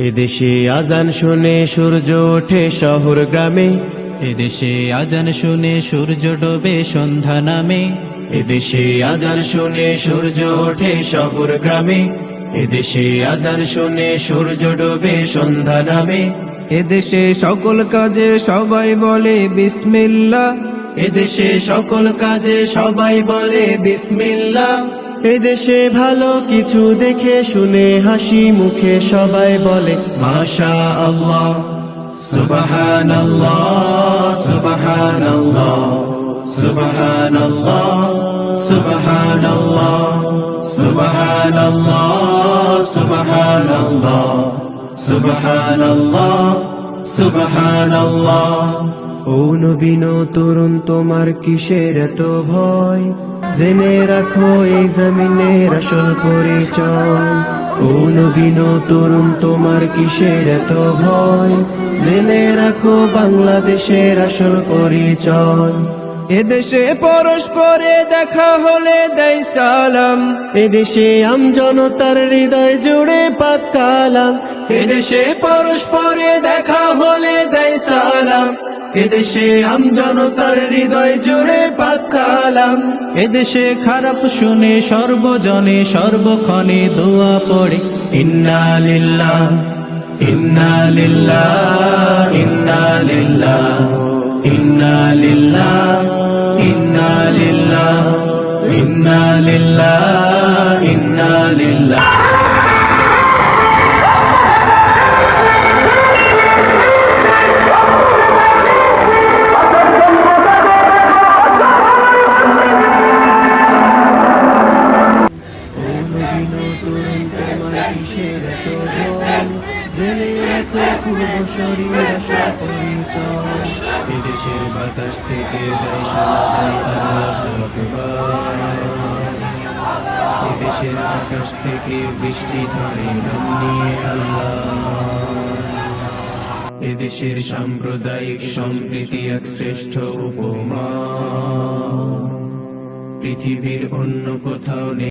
এদেশে আজান শুনে সূর্য ওঠে শহর গ্রামে, এদেশে আজান শুনে সূর্য ডোবে সন্ধ্যা নামে। এদেশে আজান শুনে সূর্য ওঠে শহর গ্রামে, এদেশে আজান শুনে সূর্য ডোবে সন্ধ্যা নামে। এদেশে সকল কাজে সবাই বলে বিসমিল্লাহ, এদেশে সকল কাজে সবাই বলে বিসমিল্লাহ। এদেশে ভালো কিছু দেখে শুনে হাসি মুখে সবাই বলে মাশা আল্লাহ, সুবহানাল্লাহ, সুবহানাল্লাহ, সুবহানাল্লাহ, সুবহানাল্লাহ, সুবহানাল্লাহ, সুবহানাল্লাহ, সুবহানাল্লাহ, সুবহানাল্লাহ। ও নবীন তরুণ তোমার কিসের এত ভয়, জেনে রাখো এই জমিনের আসল পরিচয়। ও নবীন তরুণ তোমার কিসের এত ভয়, জেনে রাখো বাংলাদেশের আসল পরিচয়। এদেশে পরস্পরে দেখা হলে দেয় সালাম, এদেশে আমজনতার হৃদয় জুড়ে পাক কালাম। এদেশে পরস্পরে দেখা হলে দেয় সালাম, এদেশে আমজনতার হৃদয় জুড়ে পাক কালাম। এদেশে খারাপ শুনে সর্বজনে সর্বক্ষণে দোয়া পড়ে ইন্না লিল্লাহ, ইন্না লিল্লাহ, ইন্না লিল্লাহ, ইন্না লিল্লাহ, ইন্না লিল্লাহ, ইন্না লিল্লাহ, ইন্না লিল্লাহ। জেনে রাখো পূর্ব শরীর আসা পরিচয়। এদেশের বাতাস থেকে যায় শোনা যায় আল্লাহু আকবার, এদেশের আকাশ থেকে বৃষ্টি ঝরে নাম নিয়ে আল্লাহ। এদেশের সাম্প্রদায়িক সম্প্রীতি এক শ্রেষ্ঠ উপমা, পৃথিবীর অন্য কোথাও নেই।